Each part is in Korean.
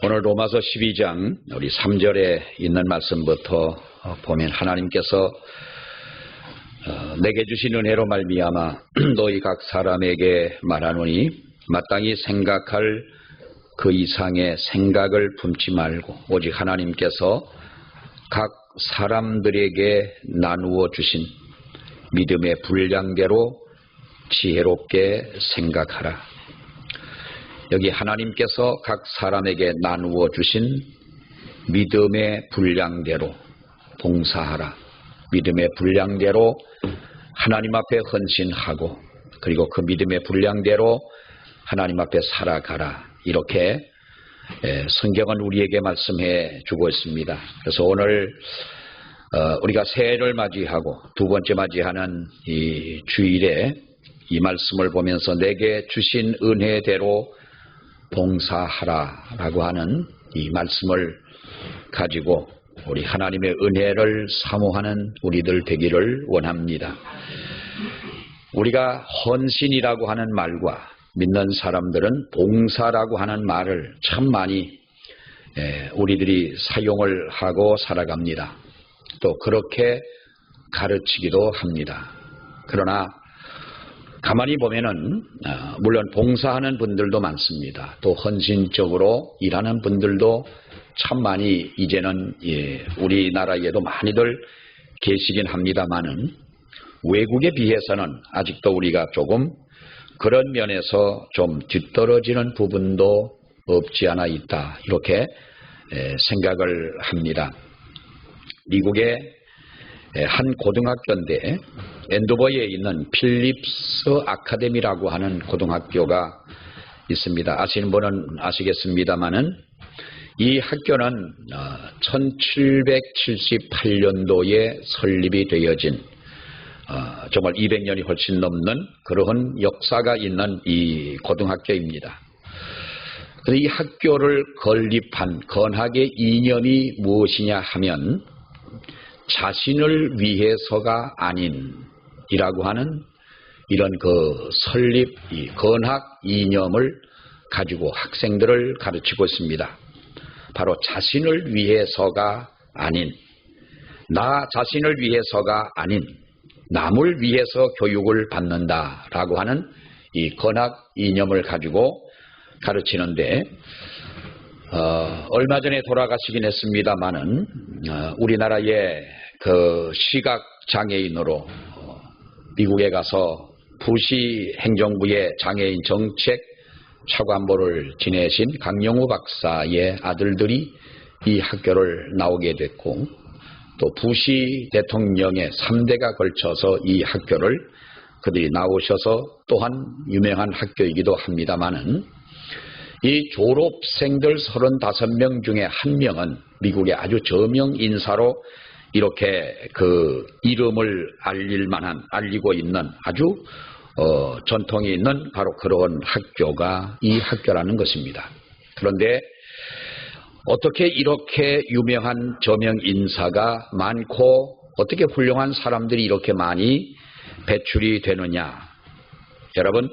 오늘 로마서 12장 우리 3절에 있는 말씀부터 보면 하나님께서 내게 주신 은혜로 말미암아 너희 각 사람에게 말하노니 마땅히 생각할 그 이상의 생각을 품지 말고 오직 하나님께서 각 사람들에게 나누어 주신 믿음의 분량대로 지혜롭게 생각하라. 여기 하나님께서 각 사람에게 나누어 주신 믿음의 분량대로 봉사하라. 믿음의 분량대로 하나님 앞에 헌신하고 그리고 그 믿음의 분량대로 하나님 앞에 살아가라. 이렇게 성경은 우리에게 말씀해 주고 있습니다. 그래서 오늘 우리가 새해를 맞이하고 두 번째 맞이하는 이 주일에 이 말씀을 보면서 내게 주신 은혜대로 봉사하라라고 하는 이 말씀을 가지고 우리 하나님의 은혜를 사모하는 우리들 되기를 원합니다. 우리가 헌신이라고 하는 말과 믿는 사람들은 봉사라고 하는 말을 참 많이 우리들이 사용을 하고 살아갑니다. 또 그렇게 가르치기도 합니다. 그러나 가만히 보면은 물론 봉사하는 분들도 많습니다. 또 헌신적으로 일하는 분들도 참 많이 이제는 우리나라에도 많이들 계시긴 합니다만은 외국에 비해서는 아직도 우리가 조금 그런 면에서 좀 뒤떨어지는 부분도 없지 않아 있다. 이렇게 생각을 합니다. 미국의 한 고등학교인데 앤도버에 있는 필립스 아카데미라고 하는 고등학교가 있습니다. 아시는 분은 아시겠습니다만은 이 학교는 1778년도에 설립이 되어진 정말 200년이 훨씬 넘는 그러한 역사가 있는 이 고등학교입니다. 이 학교를 건립한 건학의 이념이 무엇이냐 하면 자신을 위해서가 아닌이라고 하는 이런 그 설립 이 건학 이념을 가지고 학생들을 가르치고 있습니다. 바로 자신을 위해서가 아닌, 나 자신을 위해서가 아닌 남을 위해서 교육을 받는다라고 하는 이 건학 이념을 가지고 가르치는데 얼마 전에 돌아가시긴 했습니다만은 우리나라의 그 시각 장애인으로 미국에 가서 부시 행정부의 장애인 정책 차관보를 지내신 강영우 박사의 아들들이 이 학교를 나오게 됐고 또 부시 대통령의 3대가 걸쳐서 이 학교를 그들이 나오셔서 또한 유명한 학교이기도 합니다만은 이 졸업생들 35명 중에 한 명은 미국의 아주 저명 인사로 이렇게 그 이름을 알리고 있는 아주 전통이 있는 바로 그런 학교가 이 학교라는 것입니다. 그런데 어떻게 이렇게 유명한 저명 인사가 많고 어떻게 훌륭한 사람들이 이렇게 많이 배출이 되느냐? 여러분,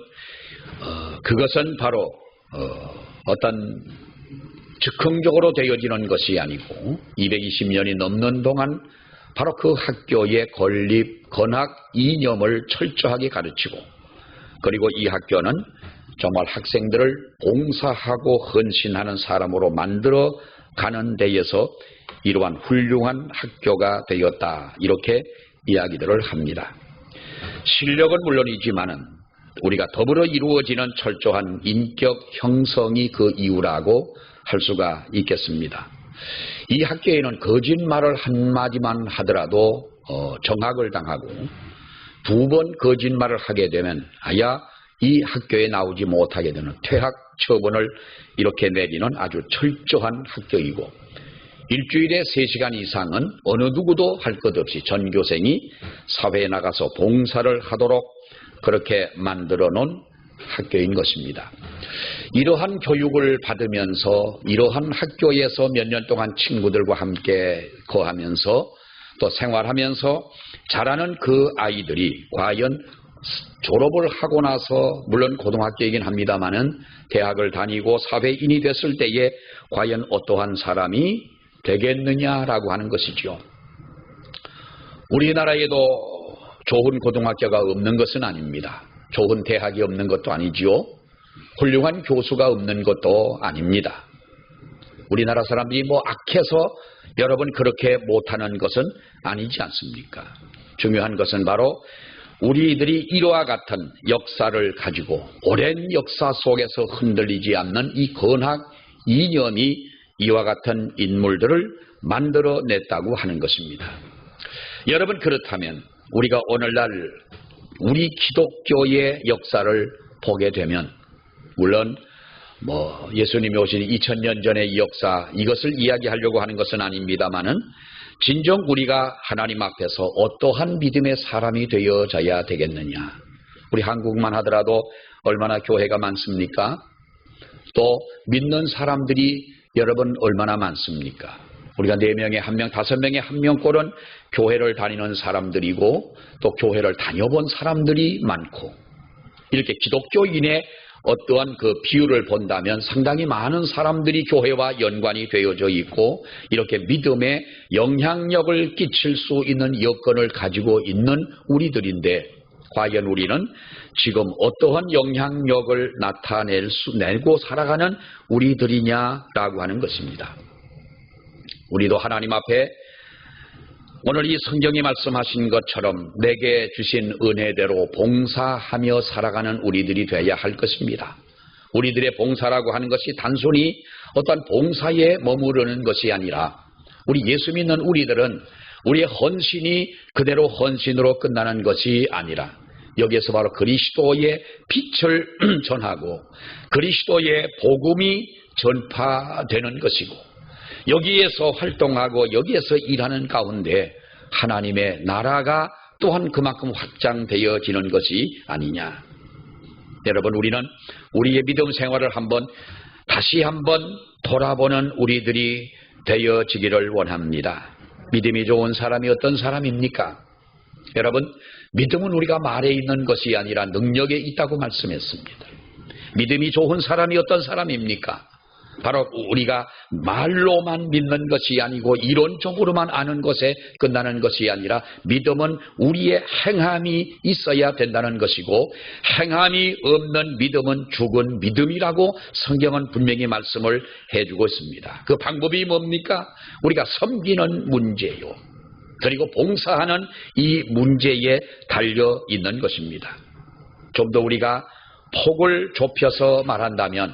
그것은 바로 어떤 즉흥적으로 되어지는 것이 아니고 220년이 넘는 동안 바로 그 학교의 건립, 건학 이념을 철저하게 가르치고 그리고 이 학교는 정말 학생들을 봉사하고 헌신하는 사람으로 만들어 가는 데에서 이러한 훌륭한 학교가 되었다. 이렇게 이야기들을 합니다. 실력은 물론이지만은 우리가 더불어 이루어지는 철저한 인격 형성이 그 이유라고 할 수가 있겠습니다. 이 학교에는 거짓말을 한마디만 하더라도 정학을 당하고 두 번 거짓말을 하게 되면 아야 이 학교에 나오지 못하게 되는 퇴학 처분을 이렇게 내리는 아주 철저한 학교이고 일주일에 3시간 이상은 어느 누구도 할 것 없이 전교생이 사회에 나가서 봉사를 하도록 그렇게 만들어 놓은 학교인 것입니다. 이러한 교육을 받으면서 이러한 학교에서 몇 년 동안 친구들과 함께 거하면서 또 생활하면서 자라는 그 아이들이 과연 졸업을 하고 나서 물론 고등학교이긴 합니다마는 대학을 다니고 사회인이 됐을 때에 과연 어떠한 사람이 되겠느냐라고 하는 것이지요. 우리나라에도 좋은 고등학교가 없는 것은 아닙니다. 좋은 대학이 없는 것도 아니지요. 훌륭한 교수가 없는 것도 아닙니다. 우리나라 사람들이 악해서 여러분 그렇게 못하는 것은 아니지 않습니까? 중요한 것은 바로 우리들이 이와 같은 역사를 가지고 오랜 역사 속에서 흔들리지 않는 이 건학 이념이 이와 같은 인물들을 만들어냈다고 하는 것입니다. 여러분 그렇다면 우리가 오늘날 우리 기독교의 역사를 보게 되면 물론 예수님이 오신 2000년 전의 역사 이것을 이야기하려고 하는 것은 아닙니다마는 진정 우리가 하나님 앞에서 어떠한 믿음의 사람이 되어져야 되겠느냐. 우리 한국만 하더라도 얼마나 교회가 많습니까? 또 믿는 사람들이 여러분 얼마나 많습니까? 우리가 4명에 1명, 5명에 1명꼴은 교회를 다니는 사람들이고 또 교회를 다녀본 사람들이 많고 이렇게 기독교인의 어떠한 그 비율을 본다면 상당히 많은 사람들이 교회와 연관이 되어져 있고 이렇게 믿음에 영향력을 끼칠 수 있는 여건을 가지고 있는 우리들인데 과연 우리는 지금 어떠한 영향력을 내고 살아가는 우리들이냐라고 하는 것입니다. 우리도 하나님 앞에 오늘 이 성경이 말씀하신 것처럼 내게 주신 은혜대로 봉사하며 살아가는 우리들이 되어야 할 것입니다. 우리들의 봉사라고 하는 것이 단순히 어떤 봉사에 머무르는 것이 아니라 우리 예수 믿는 우리들은 우리의 헌신이 그대로 헌신으로 끝나는 것이 아니라 여기에서 바로 그리스도의 빛을 전하고 그리스도의 복음이 전파되는 것이고 여기에서 활동하고 여기에서 일하는 가운데 하나님의 나라가 또한 그만큼 확장되어지는 것이 아니냐. 여러분 우리는 우리의 믿음 생활을 다시 한번 돌아보는 우리들이 되어지기를 원합니다. 믿음이 좋은 사람이 어떤 사람입니까? 여러분 믿음은 우리가 말에 있는 것이 아니라 능력에 있다고 말씀했습니다. 믿음이 좋은 사람이 어떤 사람입니까? 바로 우리가 말로만 믿는 것이 아니고 이론적으로만 아는 것에 끝나는 것이 아니라 믿음은 우리의 행함이 있어야 된다는 것이고 행함이 없는 믿음은 죽은 믿음이라고 성경은 분명히 말씀을 해주고 있습니다. 그 방법이 뭡니까? 우리가 섬기는 문제요. 그리고 봉사하는 이 문제에 달려 있는 것입니다. 좀 더 우리가 폭을 좁혀서 말한다면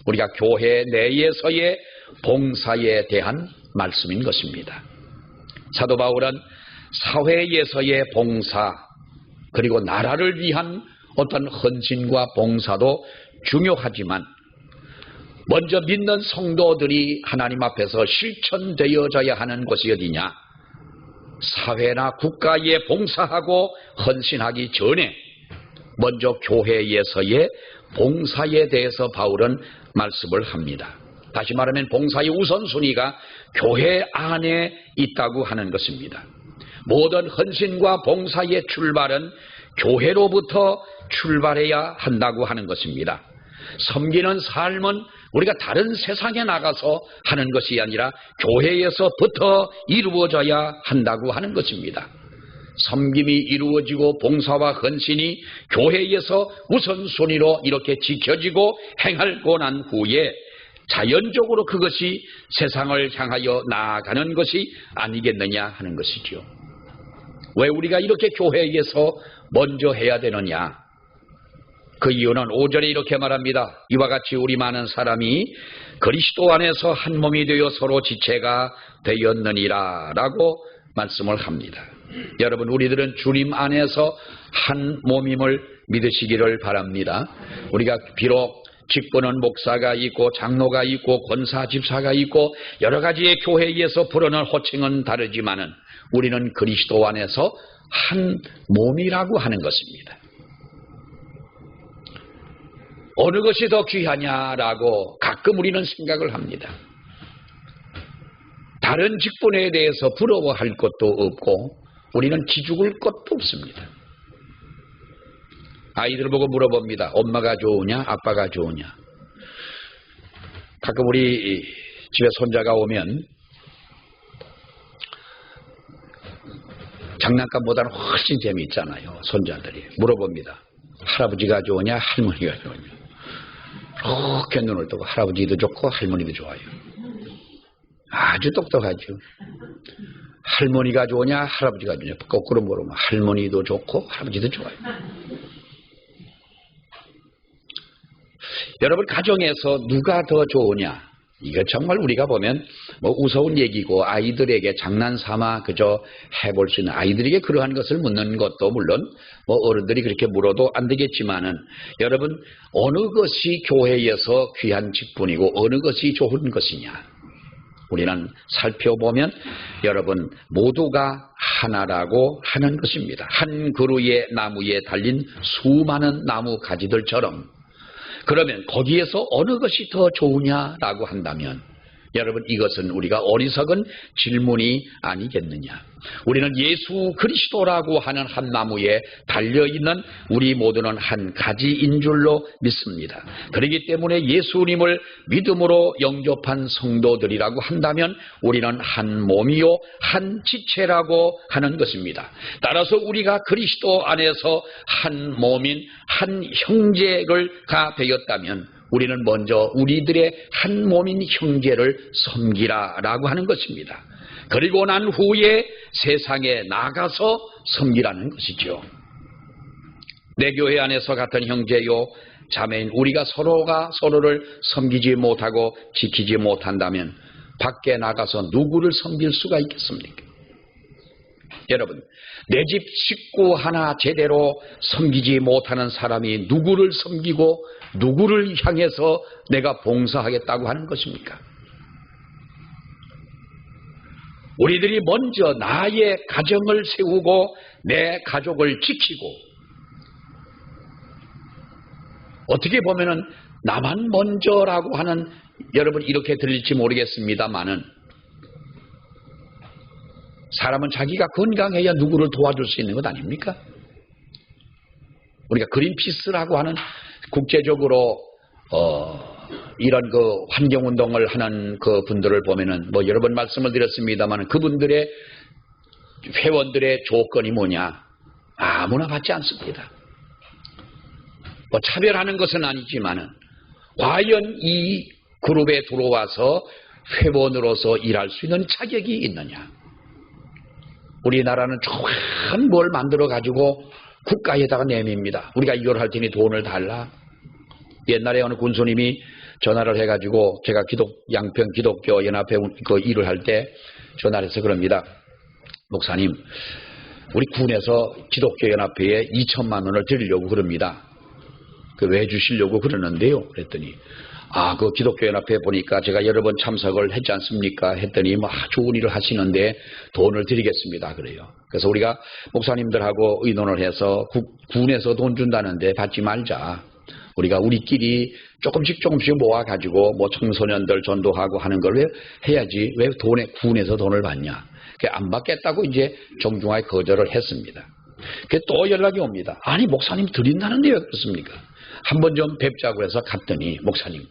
우리가 교회 내에서의 봉사에 대한 말씀인 것입니다. 사도 바울은 사회에서의 봉사 그리고 나라를 위한 어떤 헌신과 봉사도 중요하지만 먼저 믿는 성도들이 하나님 앞에서 실천되어져야 하는 것이 어디냐? 사회나 국가에 봉사하고 헌신하기 전에 먼저 교회에서의 봉사에 대해서 바울은 말씀을 합니다. 다시 말하면 봉사의 우선순위가 교회 안에 있다고 하는 것입니다. 모든 헌신과 봉사의 출발은 교회로부터 출발해야 한다고 하는 것입니다. 섬기는 삶은 우리가 다른 세상에 나가서 하는 것이 아니라 교회에서부터 이루어져야 한다고 하는 것입니다. 섬김이 이루어지고 봉사와 헌신이 교회에서 우선순위로 이렇게 지켜지고 행하고 난 후에 자연적으로 그것이 세상을 향하여 나아가는 것이 아니겠느냐 하는 것이죠. 왜 우리가 이렇게 교회에서 먼저 해야 되느냐? 그 이유는 5절에 이렇게 말합니다. 이와 같이 우리 많은 사람이 그리스도 안에서 한 몸이 되어 서로 지체가 되었느니라 라고 말씀을 합니다. 여러분 우리들은 주님 안에서 한 몸임을 믿으시기를 바랍니다. 우리가 비록 직분은 목사가 있고 장로가 있고 권사 집사가 있고 여러 가지의 교회에서 부르는 호칭은 다르지만은 우리는 그리스도 안에서 한 몸이라고 하는 것입니다. 어느 것이 더 귀하냐라고 가끔 우리는 생각을 합니다. 다른 직분에 대해서 부러워할 것도 없고 우리는 기죽을 것도 없습니다. 아이들 보고 물어봅니다. 엄마가 좋으냐 아빠가 좋으냐. 가끔 우리 집에 손자가 오면 장난감보다는 훨씬 재미있잖아요. 손자들이 물어봅니다. 할아버지가 좋으냐 할머니가 좋으냐. 이렇게 눈을 뜨고 할아버지도 좋고 할머니도 좋아요. 아주 똑똑하죠. 할머니가 좋으냐 할아버지가 좋으냐. 거꾸로 물으면 할머니도 좋고 할아버지도 좋아요. 여러분 가정에서 누가 더 좋으냐. 이거 정말 우리가 보면 뭐 우스운 얘기고 아이들에게 장난삼아 그저 해볼 수 있는, 아이들에게 그러한 것을 묻는 것도 물론 뭐 어른들이 그렇게 물어도 안 되겠지만은, 여러분 어느 것이 교회에서 귀한 직분이고 어느 것이 좋은 것이냐 우리는 살펴보면 여러분 모두가 하나라고 하는 것입니다. 한 그루의 나무에 달린 수많은 나무 가지들처럼. 그러면 거기에서 어느 것이 더 좋으냐라고 한다면 여러분 이것은 우리가 어리석은 질문이 아니겠느냐. 우리는 예수 그리스도라고 하는 한 나무에 달려있는 우리 모두는 한 가지인 줄로 믿습니다. 그렇기 때문에 예수님을 믿음으로 영접한 성도들이라고 한다면 우리는 한 몸이요 한 지체라고 하는 것입니다. 따라서 우리가 그리스도 안에서 한 몸인 한 형제가 되었다면 우리는 먼저 우리들의 한 몸인 형제를 섬기라라고 하는 것입니다. 그리고 난 후에 세상에 나가서 섬기라는 것이죠. 내 교회 안에서 같은 형제요 자매인 우리가 서로가 서로를 섬기지 못하고 지키지 못한다면 밖에 나가서 누구를 섬길 수가 있겠습니까? 여러분, 내 집 식구 하나 제대로 섬기지 못하는 사람이 누구를 섬기고 누구를 향해서 내가 봉사하겠다고 하는 것입니까? 우리들이 먼저 나의 가정을 세우고 내 가족을 지키고, 어떻게 보면은 나만 먼저라고 하는, 여러분 이렇게 들릴지 모르겠습니다만은 사람은 자기가 건강해야 누구를 도와줄 수 있는 것 아닙니까? 우리가 그린피스라고 하는 국제적으로 이런 그 환경운동을 하는 그 분들을 보면은 뭐 여러 번 말씀을 드렸습니다만 그분들의 회원들의 조건이 뭐냐? 아무나 받지 않습니다. 뭐 차별하는 것은 아니지만은 과연 이 그룹에 들어와서 회원으로서 일할 수 있는 자격이 있느냐? 우리나라는 좋은 뭘 만들어 가지고 국가에다가 내밉니다. 우리가 이걸 할 테니 돈을 달라. 옛날에 어느 군수님이 전화를 해가지고 제가 양평 기독교 연합회 그 일을 할 때 전화를 해서 그럽니다. 목사님, 우리 군에서 기독교 연합회에 2천만 원을 드리려고 그럽니다. 그 왜 주시려고 그러는데요? 그랬더니 그 기독교 연합회 보니까 제가 여러 번 참석을 했지 않습니까? 했더니 뭐 좋은 일을 하시는데 돈을 드리겠습니다. 그래요. 그래서 우리가 목사님들하고 의논을 해서 군에서 돈 준다는데 받지 말자. 우리가 우리끼리 조금씩 모아가지고 뭐 청소년들 전도하고 하는 걸 왜 해야지, 왜 군에서 돈을 받냐. 안 받겠다고 이제 정중하게 거절을 했습니다. 또 연락이 옵니다. 아니 목사님 드린다는데 왜 그렇습니까? 한번 좀 뵙자고 해서 갔더니 목사님,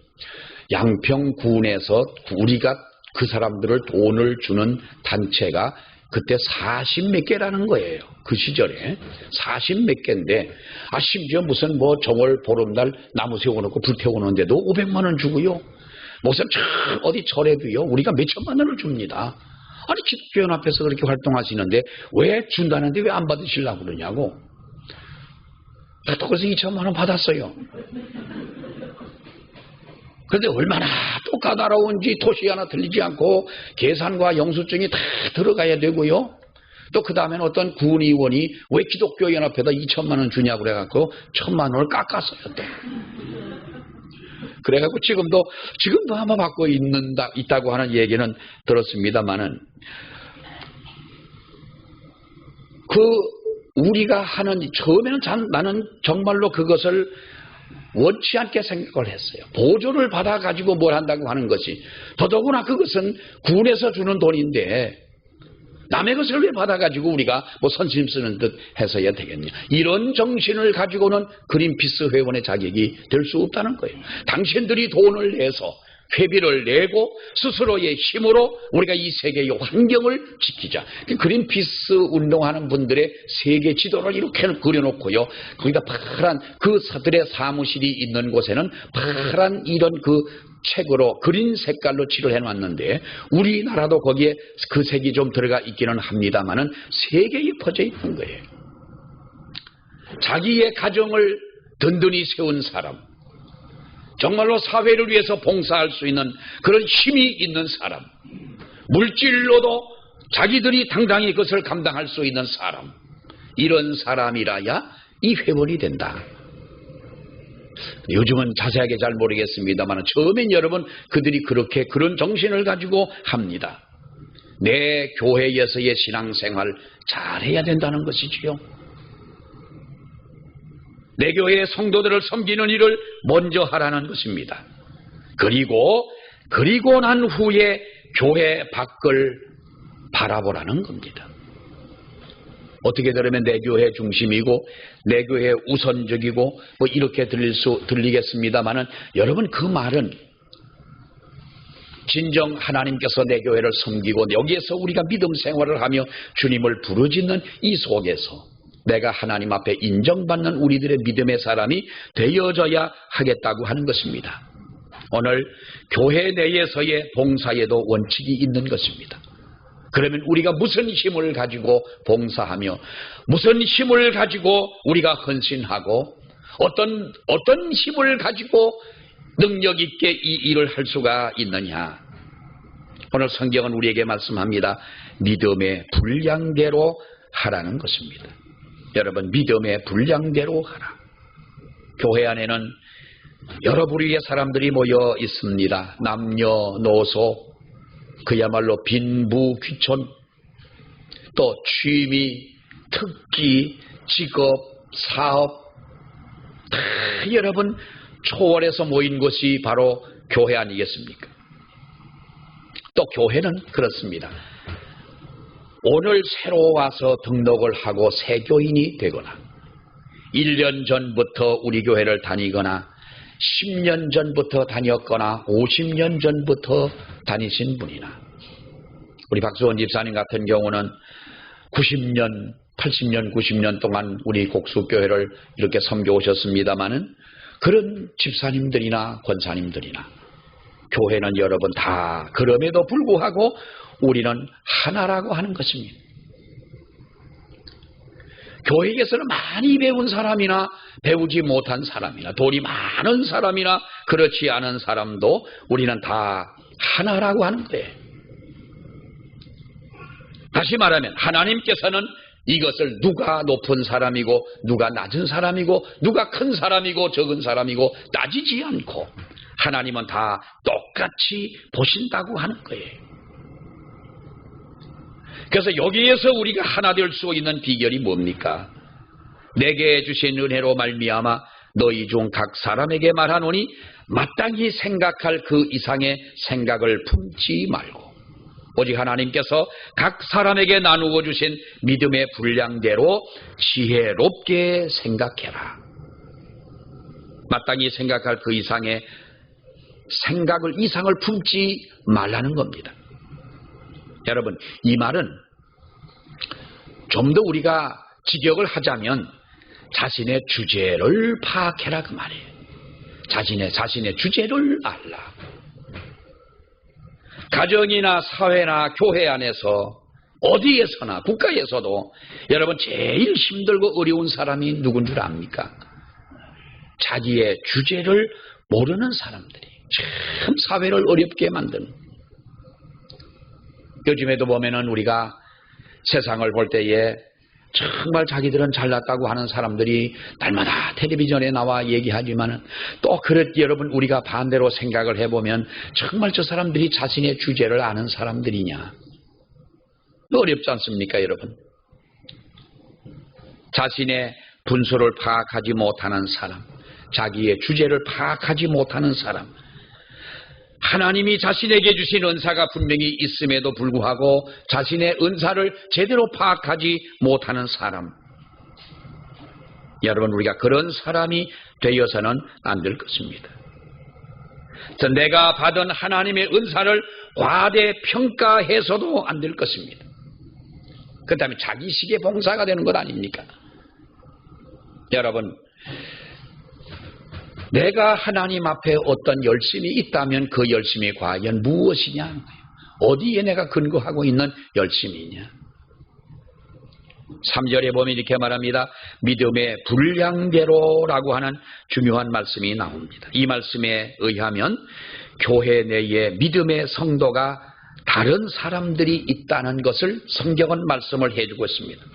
양평군에서 우리가 그 사람들을 돈을 주는 단체가 그때 40몇 개라는 거예요. 그 시절에 40몇 개인데 심지어 무슨 뭐 정월 보름날 나무 세워놓고 불태우는데도 500만 원 주고요. 무슨 어디 절에도요 우리가 몇천만 원을 줍니다. 아니 기독교연합에서 그렇게 활동하시는데 왜 준다는데 왜 안 받으시려고 그러냐고. 또 그래서 2천만 원 받았어요. 그런데 얼마나 또 까다로운지 토시 하나 들리지 않고 계산과 영수증이 다 들어가야 되고요. 또 그 다음에는 어떤 군의원이 왜 기독교연합에다 2천만 원 주냐고 그래갖고 1,000만 원을 깎았어요. 또. 그래갖고 지금도 아마 받고 있다고 하는 얘기는 들었습니다만은 우리가 하는 처음에는 나는 정말로 그것을 원치 않게 생각을 했어요. 보조를 받아가지고 뭘 한다고 하는 것이, 더더구나 그것은 군에서 주는 돈인데 남의 것을 왜 받아가지고 우리가 뭐 선심 쓰는 듯 해서야 되겠냐. 이런 정신을 가지고는 그린피스 회원의 자격이 될 수 없다는 거예요. 당신들이 돈을 내서 회비를 내고 스스로의 힘으로 우리가 이 세계의 환경을 지키자. 그린피스 운동하는 분들의 세계 지도를 이렇게 그려놓고요. 거기다 파란 그들의 사무실이 있는 곳에는 파란 이런 그 책으로 그린 색깔로 칠을 해놨는데 우리나라도 거기에 그 색이 좀 들어가 있기는 합니다만은 세계에 퍼져 있는 거예요. 자기의 가정을 든든히 세운 사람, 정말로 사회를 위해서 봉사할 수 있는 그런 힘이 있는 사람, 물질로도 자기들이 당당히 그것을 감당할 수 있는 사람, 이런 사람이라야 이 회원이 된다. 요즘은 자세하게 잘 모르겠습니다만 처음엔 여러분 그들이 그렇게 그런 정신을 가지고 합니다. 내 교회에서의 신앙생활 잘해야 된다는 것이지요. 내 교회의 성도들을 섬기는 일을 먼저 하라는 것입니다. 그리고 난 후에 교회 밖을 바라보라는 겁니다. 어떻게 들으면 내 교회 중심이고 내 교회 우선적이고 뭐 이렇게 들리겠습니다만은 여러분 그 말은 진정 하나님께서 내 교회를 섬기고 여기에서 우리가 믿음 생활을 하며 주님을 부르짖는 이 속에서 내가 하나님 앞에 인정받는 우리들의 믿음의 사람이 되어져야 하겠다고 하는 것입니다. 오늘 교회 내에서의 봉사에도 원칙이 있는 것입니다. 그러면 우리가 무슨 힘을 가지고 봉사하며 무슨 힘을 가지고 우리가 헌신하고 어떤 힘을 가지고 능력 있게 이 일을 할 수가 있느냐. 오늘 성경은 우리에게 말씀합니다. 믿음의 분량대로 하라는 것입니다. 여러분 믿음의 분량대로 하라. 교회 안에는 여러 부류의 사람들이 모여 있습니다. 남녀노소 그야말로 빈부 귀촌 또 취미 특기 직업 사업 다 여러분 초월해서 모인 것이 바로 교회 아니겠습니까? 또 교회는 그렇습니다. 오늘 새로 와서 등록을 하고 새 교인이 되거나 1년 전부터 우리 교회를 다니거나 10년 전부터 다녔거나 50년 전부터 다니신 분이나 우리 박수원 집사님 같은 경우는 90년, 80년, 90년 동안 우리 곡수교회를 이렇게 섬겨 오셨습니다마는 그런 집사님들이나 권사님들이나 교회는 여러분 다 그럼에도 불구하고 우리는 하나라고 하는 것입니다. 교회에서는 많이 배운 사람이나 배우지 못한 사람이나 돈이 많은 사람이나 그렇지 않은 사람도 우리는 다 하나라고 하는 거예요. 다시 말하면 하나님께서는 이것을 누가 높은 사람이고 누가 낮은 사람이고 누가 큰 사람이고 적은 사람이고 따지지 않고 하나님은 다 똑같이 보신다고 하는 거예요. 그래서 여기에서 우리가 하나 될 수 있는 비결이 뭡니까? 내게 주신 은혜로 말미암아 너희 중 각 사람에게 말하노니 마땅히 생각할 그 이상의 생각을 품지 말고 오직 하나님께서 각 사람에게 나누어 주신 믿음의 분량대로 지혜롭게 생각해라. 마땅히 생각할 그 이상의 이상을 품지 말라는 겁니다. 여러분 이 말은 좀 더 우리가 직역을 하자면 자신의 주제를 파악해라 그 말이에요. 자신의 주제를 알라. 가정이나 사회나 교회 안에서 어디에서나 국가에서도 여러분 제일 힘들고 어려운 사람이 누군 줄 압니까? 자기의 주제를 모르는 사람들이 참 사회를 어렵게 만드는. 요즘에도 보면은 우리가 세상을 볼 때에 정말 자기들은 잘났다고 하는 사람들이 날마다 텔레비전에 나와 얘기하지만은 또 여러분 우리가 반대로 생각을 해보면 정말 저 사람들이 자신의 주제를 아는 사람들이냐? 어렵지 않습니까, 여러분? 자신의 분수를 파악하지 못하는 사람, 자기의 주제를 파악하지 못하는 사람, 하나님이 자신에게 주신 은사가 분명히 있음에도 불구하고 자신의 은사를 제대로 파악하지 못하는 사람. 여러분, 우리가 그런 사람이 되어서는 안 될 것입니다. 내가 받은 하나님의 은사를 과대평가해서도 안 될 것입니다. 그 다음에 자기식의 봉사가 되는 것 아닙니까? 여러분, 내가 하나님 앞에 어떤 열심이 있다면 그 열심이 과연 무엇이냐? 어디에 내가 근거하고 있는 열심이냐? 3절에 보면 이렇게 말합니다. 믿음의 분량대로라고 하는 중요한 말씀이 나옵니다. 이 말씀에 의하면 교회 내에 믿음의 성도가 다른 사람들이 있다는 것을 성경은 말씀을 해주고 있습니다.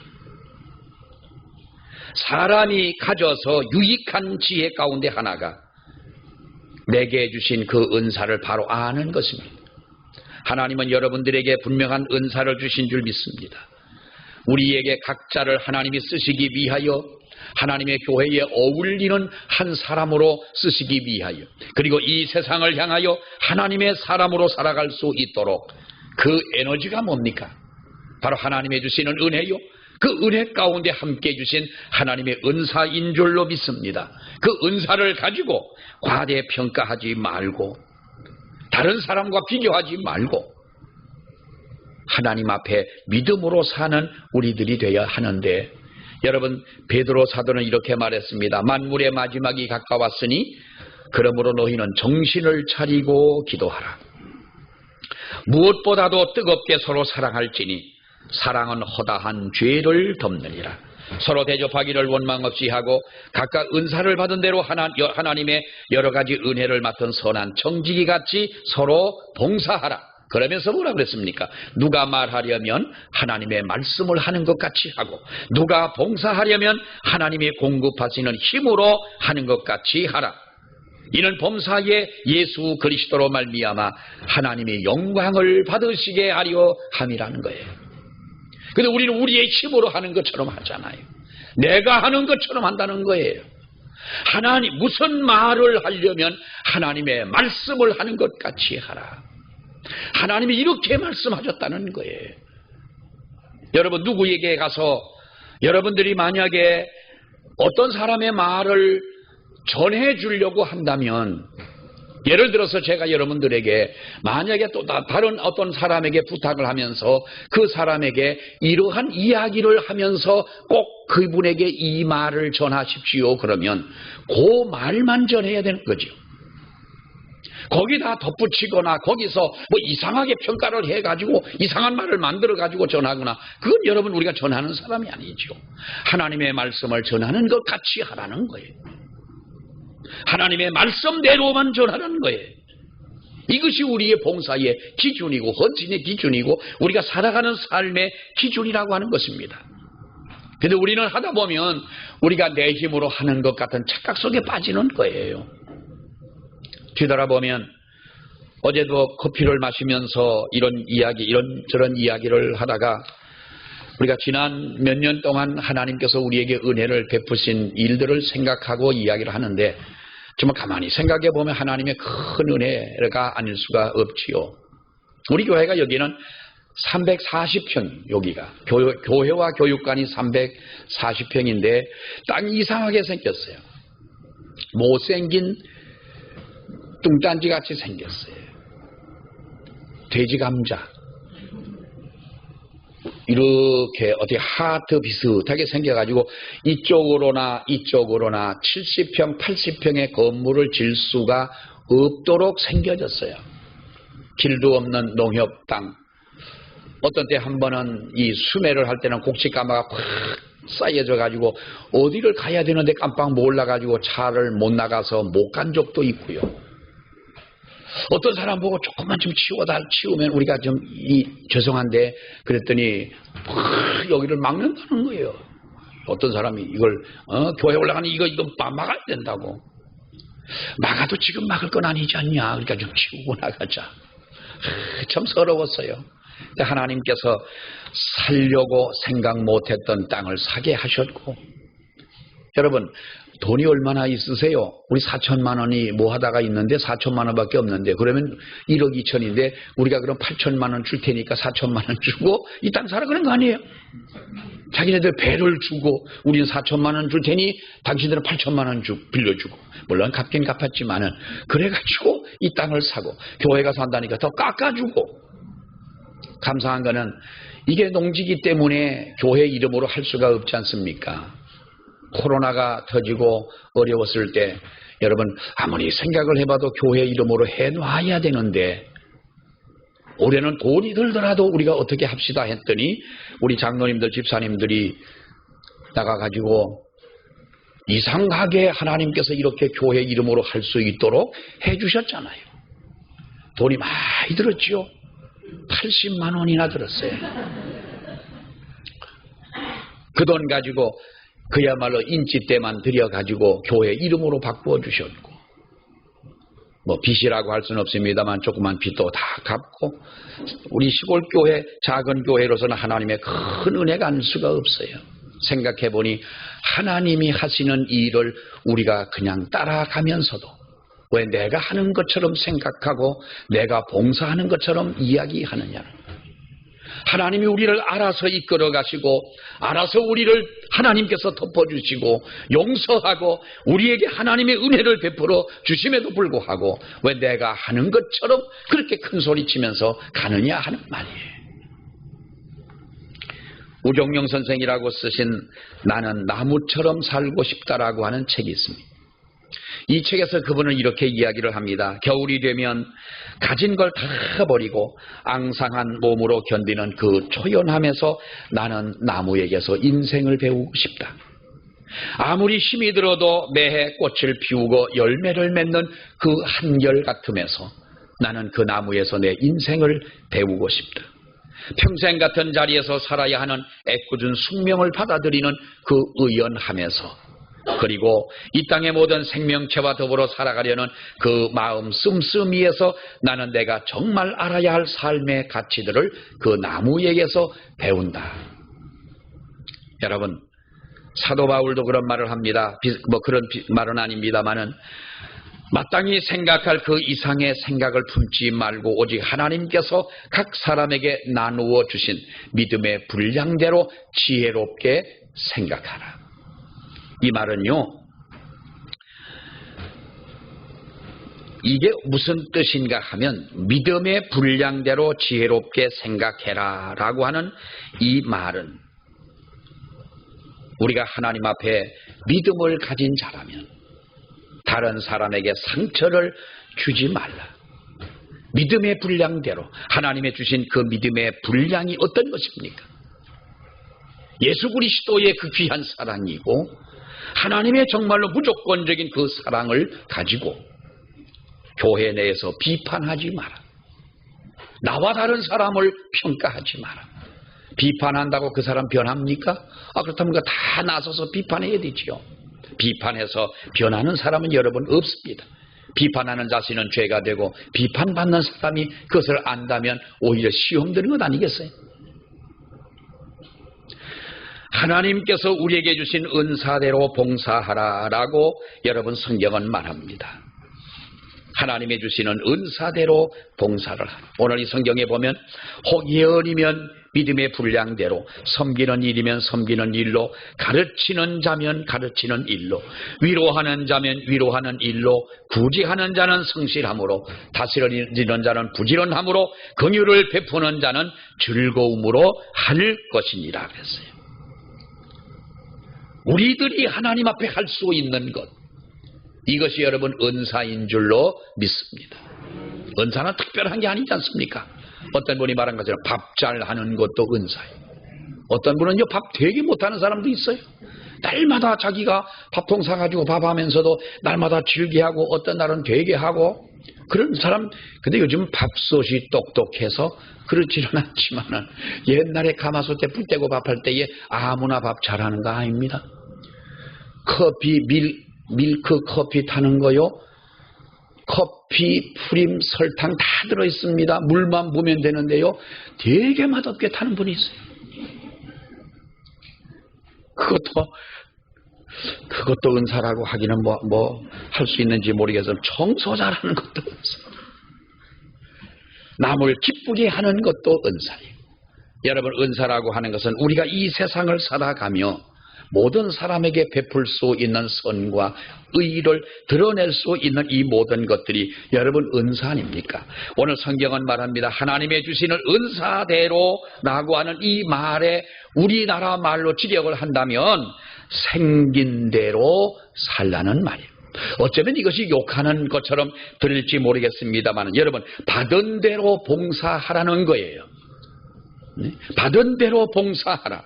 사람이 가져서 유익한 지혜 가운데 하나가 내게 주신 그 은사를 바로 아는 것입니다. 하나님은 여러분들에게 분명한 은사를 주신 줄 믿습니다. 우리에게 각자를 하나님이 쓰시기 위하여 하나님의 교회에 어울리는 한 사람으로 쓰시기 위하여, 그리고 이 세상을 향하여 하나님의 사람으로 살아갈 수 있도록 그 에너지가 뭡니까? 바로 하나님의 주시는 은혜요. 그 은혜 가운데 함께 주신 하나님의 은사인 줄로 믿습니다. 그 은사를 가지고 과대평가하지 말고 다른 사람과 비교하지 말고 하나님 앞에 믿음으로 사는 우리들이 되어야 하는데, 여러분, 베드로 사도는 이렇게 말했습니다. 만물의 마지막이 가까웠으니 그러므로 너희는 정신을 차리고 기도하라. 무엇보다도 뜨겁게 서로 사랑할지니 사랑은 허다한 죄를 덮느니라. 서로 대접하기를 원망 없이 하고 각각 은사를 받은 대로 하나님의 여러 가지 은혜를 맡은 선한 청지기 같이 서로 봉사하라. 그러면서 뭐라 그랬습니까? 누가 말하려면 하나님의 말씀을 하는 것 같이 하고, 누가 봉사하려면 하나님이 공급하시는 힘으로 하는 것 같이 하라. 이는 범사에 예수 그리스도로 말미암아 하나님의 영광을 받으시게 하려 함이라는 거예요. 근데 우리는 우리의 힘으로 하는 것처럼 하잖아요. 내가 하는 것처럼 한다는 거예요. 하나님, 무슨 말을 하려면 하나님의 말씀을 하는 것 같이 하라. 하나님이 이렇게 말씀하셨다는 거예요. 여러분, 누구에게 가서 여러분들이 만약에 어떤 사람의 말을 전해주려고 한다면, 예를 들어서 제가 여러분들에게 만약에 또 다른 어떤 사람에게 부탁을 하면서 그 사람에게 이러한 이야기를 하면서 꼭 그분에게 이 말을 전하십시오 그러면 그 말만 전해야 되는 거죠. 거기다 덧붙이거나 거기서 뭐 이상하게 평가를 해가지고 이상한 말을 만들어가지고 전하거나, 그건 여러분 우리가 전하는 사람이 아니죠. 하나님의 말씀을 전하는 것 같이 하라는 거예요. 하나님의 말씀대로만 전하라는 거예요. 이것이 우리의 봉사의 기준이고 헌신의 기준이고 우리가 살아가는 삶의 기준이라고 하는 것입니다. 그런데 우리는 하다 보면 우리가 내 힘으로 하는 것 같은 착각 속에 빠지는 거예요. 뒤돌아보면 어제도 커피를 마시면서 이런저런 이야기를 하다가 우리가 지난 몇 년 동안 하나님께서 우리에게 은혜를 베푸신 일들을 생각하고 이야기를 하는데, 정말 가만히 생각해 보면 하나님의 큰 은혜가 아닐 수가 없지요. 우리 교회가 여기는 340평, 여기가 교회와 교육관이 340평인데 땅이 이상하게 생겼어요. 못생긴 뚱딴지 같이 생겼어요. 돼지 감자 이렇게 어떻게 하트 비슷하게 생겨가지고 이쪽으로나 70평, 80평의 건물을 질 수가 없도록 생겨졌어요. 길도 없는 농협 땅. 어떤 때 한 번은 이 수매를 할 때는 곡식가마가 꽉 쌓여져가지고 어디를 가야 되는데 깜빡 몰라가지고 차를 못 나가서 못 간 적도 있고요. 어떤 사람 보고 조금만 좀 치우면 우리가 좀 죄송한데 그랬더니 여기를 막는다는 거예요. 어떤 사람이 이걸 교회 올라가는 이거 막아야 된다고. 막아도 지금 막을 건 아니지 않냐. 그러니까 좀 치우고 나가자. 참 서러웠어요. 하나님께서 살려고 생각 못했던 땅을 사게 하셨고, 여러분, 돈이 얼마나 있으세요? 우리 4천만 원이 뭐 하다가 있는데 4천만 원밖에 없는데, 그러면 1억 2천인데 우리가 그럼 8천만 원 줄 테니까 4천만 원 주고 이 땅 살아, 그런 거 아니에요? 자기네들 배를 주고 우리는 4천만 원 줄 테니 당신들은 8천만 원 빌려주고, 물론 갚긴 갚았지만은 그래가지고 이 땅을 사고, 교회가 산다니까 더 깎아주고. 감사한 거는 이게 농지기 때문에 교회 이름으로 할 수가 없지 않습니까? 코로나가 터지고 어려웠을 때 여러분, 아무리 생각을 해봐도 교회 이름으로 해놔야 되는데 올해는 돈이 들더라도 우리가 어떻게 합시다 했더니 우리 장로님들, 집사님들이 나가가지고 이상하게 하나님께서 이렇게 교회 이름으로 할 수 있도록 해주셨잖아요. 돈이 많이 들었지요. 80만 원이나 들었어요. 그 돈 가지고 그야말로 인치 때만 들여가지고 교회 이름으로 바꾸어 주셨고, 뭐 빚이라고 할 수는 없습니다만 조그만 빚도 다 갚고, 우리 시골 교회, 작은 교회로서는 하나님의 큰 은혜가 알 수가 없어요. 생각해보니 하나님이 하시는 일을 우리가 그냥 따라가면서도 왜 내가 하는 것처럼 생각하고 내가 봉사하는 것처럼 이야기하느냐. 하나님이 우리를 알아서 이끌어 가시고 알아서 우리를 하나님께서 덮어주시고 용서하고 우리에게 하나님의 은혜를 베풀어 주심에도 불구하고 왜 내가 하는 것처럼 그렇게 큰 소리 치면서 가느냐 하는 말이에요. 우종영 선생이라고 쓰신 나는 나무처럼 살고 싶다라고 하는 책이 있습니다. 이 책에서 그분은 이렇게 이야기를 합니다. 겨울이 되면 가진 걸 다 버리고 앙상한 몸으로 견디는 그 초연함에서 나는 나무에게서 인생을 배우고 싶다. 아무리 힘이 들어도 매해 꽃을 피우고 열매를 맺는 그 한결같음에서 나는 그 나무에서 내 인생을 배우고 싶다. 평생 같은 자리에서 살아야 하는 애꿎은 숙명을 받아들이는 그 의연함에서, 그리고 이 땅의 모든 생명체와 더불어 살아가려는 그 마음 씀씀이에서 나는 내가 정말 알아야 할 삶의 가치들을 그 나무에게서 배운다. 여러분, 사도 바울도 그런 말을 합니다. 뭐 그런 말은 아닙니다만은 마땅히 생각할 그 이상의 생각을 품지 말고 오직 하나님께서 각 사람에게 나누어 주신 믿음의 분량대로 지혜롭게 생각하라. 이 말은요, 이게 무슨 뜻인가 하면 믿음의 분량대로 지혜롭게 생각해라 라고 하는 이 말은 우리가 하나님 앞에 믿음을 가진 자라면 다른 사람에게 상처를 주지 말라. 믿음의 분량대로, 하나님의 주신 그 믿음의 분량이 어떤 것입니까? 예수 그리스도의 그 귀한 사랑이고 하나님의 정말로 무조건적인 그 사랑을 가지고 교회 내에서 비판하지 마라. 나와 다른 사람을 평가하지 마라. 비판한다고 그 사람 변합니까? 그렇다면 다 나서서 비판해야 되지요. 비판해서 변하는 사람은 여러분 없습니다. 비판하는 자신은 죄가 되고 비판받는 사람이 그것을 안다면 오히려 시험 드는 것 아니겠어요? 하나님께서 우리에게 주신 은사대로 봉사하라라고 여러분 성경은 말합니다. 하나님이 주시는 은사대로 봉사를 하라. 오늘 이 성경에 보면 예언이면 믿음의 분량대로, 섬기는 일이면 섬기는 일로, 가르치는 자면 가르치는 일로, 위로하는 자면 위로하는 일로, 구제하는 자는 성실함으로, 다스리는 자는 부지런함으로, 긍휼을 베푸는 자는 즐거움으로 할 것이니라 그랬어요. 우리들이 하나님 앞에 할 수 있는 것, 이것이 여러분 은사인 줄로 믿습니다. 은사는 특별한 게 아니지 않습니까? 어떤 분이 말한 것처럼 밥 잘하는 것도 은사예요. 어떤 분은요, 밥 되게 못하는 사람도 있어요. 날마다 자기가 밥통 사가지고 밥하면서도 날마다 질기하고 어떤 날은 되게 하고 그런 사람. 근데 요즘 밥솥이 똑똑해서 그렇지는 않지만은 옛날에 가마솥에 불 떼고 밥할 때에 아무나 밥 잘하는 거 아닙니다. 커피, 밀크 커피 타는 거요, 커피, 프림, 설탕 다 들어있습니다. 물만 부으면 되는데요, 되게 맛없게 타는 분이 있어요. 그것도 그것도 은사라고 하기는 할 수 있는지 모르겠지만 청소 잘하는 것도 은사. 남을 기쁘게 하는 것도 은사예요. 여러분, 은사라고 하는 것은 우리가 이 세상을 살아가며 모든 사람에게 베풀 수 있는 선과 의를 드러낼 수 있는 이 모든 것들이 여러분 은사 아닙니까? 오늘 성경은 말합니다. 하나님의 주시는 은사대로라고 하는 이 말에 우리나라 말로 직역을 한다면 생긴 대로 살라는 말이에요. 어쩌면 이것이 욕하는 것처럼 들릴지 모르겠습니다만 여러분, 받은 대로 봉사하라는 거예요. 받은 대로 봉사하라.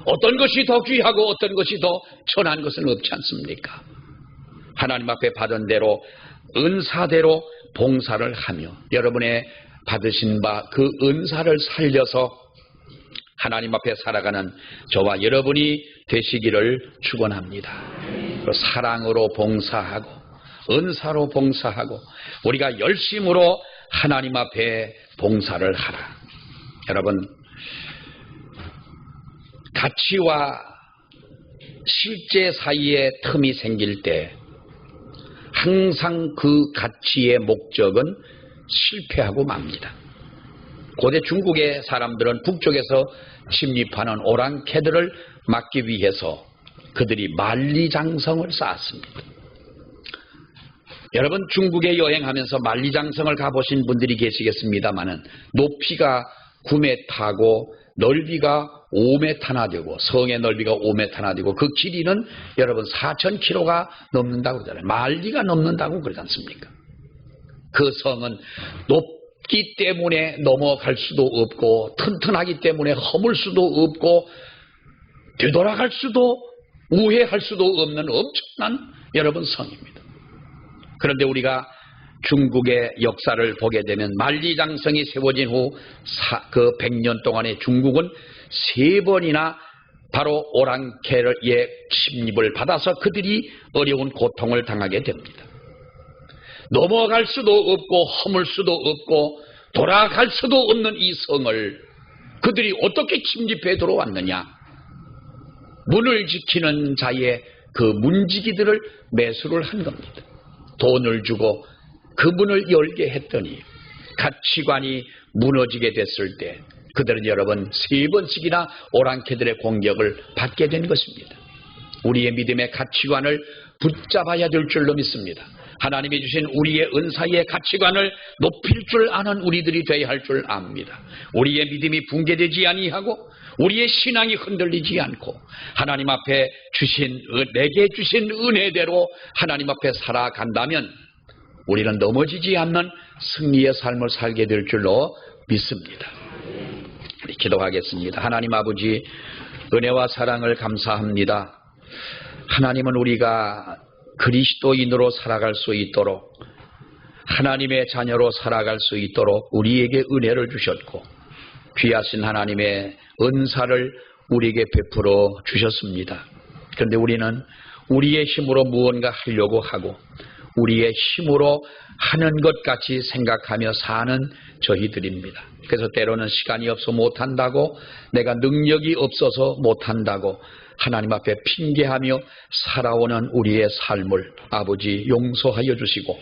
어떤 것이 더 귀하고 어떤 것이 더 천한 것은 없지 않습니까? 하나님 앞에 받은 대로 은사대로 봉사를 하며 여러분의 받으신 바 그 은사를 살려서 하나님 앞에 살아가는 저와 여러분이 되시기를 축원합니다. 사랑으로 봉사하고 은사로 봉사하고 우리가 열심으로 하나님 앞에 봉사를 하라. 여러분, 가치와 실제 사이에 틈이 생길 때 항상 그 가치의 목적은 실패하고 맙니다. 고대 중국의 사람들은 북쪽에서 침입하는 오랑캐들을 막기 위해서 그들이 만리장성을 쌓았습니다. 여러분, 중국에 여행하면서 만리장성을 가보신 분들이 계시겠습니다마는 높이가 9m고 넓이가 5m나 되고 성의 넓이가 5m나 되고 그 길이는 여러분 4,000km가 넘는다고 그러잖아요. 만리가 넘는다고 그러지 않습니까? 그 성은 높기 때문에 넘어갈 수도 없고 튼튼하기 때문에 허물 수도 없고 되돌아갈 수도 우회할 수도 없는 엄청난 여러분 성입니다. 그런데 우리가 중국의 역사를 보게 되면 만리장성이 세워진 후 그 100년 동안의 중국은 3번이나 바로 오랑캐의 침입을 받아서 그들이 어려운 고통을 당하게 됩니다. 넘어갈 수도 없고 허물 수도 없고 돌아갈 수도 없는 이 성을 그들이 어떻게 침입해 들어왔느냐. 문을 지키는 자의 그 문지기들을 매수를 한 겁니다. 돈을 주고 그 문을 열게 했더니 가치관이 무너지게 됐을 때 그들은 여러분 3번씩이나 오랑캐들의 공격을 받게 된 것입니다. 우리의 믿음의 가치관을 붙잡아야 될 줄로 믿습니다. 하나님이 주신 우리의 은사의 가치관을 높일 줄 아는 우리들이 되어야 할 줄 압니다. 우리의 믿음이 붕괴되지 아니하고 우리의 신앙이 흔들리지 않고 하나님 앞에 내게 주신 은혜대로 하나님 앞에 살아간다면 우리는 넘어지지 않는 승리의 삶을 살게 될 줄로 믿습니다. 우리 기도하겠습니다. 하나님 아버지, 은혜와 사랑을 감사합니다. 하나님은 우리가 그리스도인으로 살아갈 수 있도록 하나님의 자녀로 살아갈 수 있도록 우리에게 은혜를 주셨고 귀하신 하나님의 은사를 우리에게 베풀어 주셨습니다. 그런데 우리는 우리의 힘으로 무언가 하려고 하고 우리의 힘으로 하는 것 같이 생각하며 사는 저희들입니다. 그래서 때로는 시간이 없어 못한다고 내가 능력이 없어서 못한다고 하나님 앞에 핑계하며 살아오는 우리의 삶을 아버지 용서하여 주시고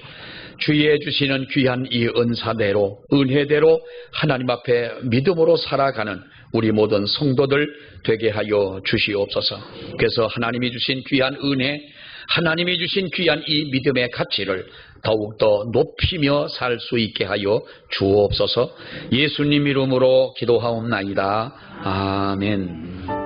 주의 주시는 귀한 이 은사대로 은혜대로 하나님 앞에 믿음으로 살아가는 우리 모든 성도들 되게 하여 주시옵소서. 그래서 하나님이 주신 귀한 은혜, 하나님이 주신 귀한 이 믿음의 가치를 더욱더 높이며 살 수 있게 하여 주옵소서. 예수님 이름으로 기도하옵나이다. 아멘.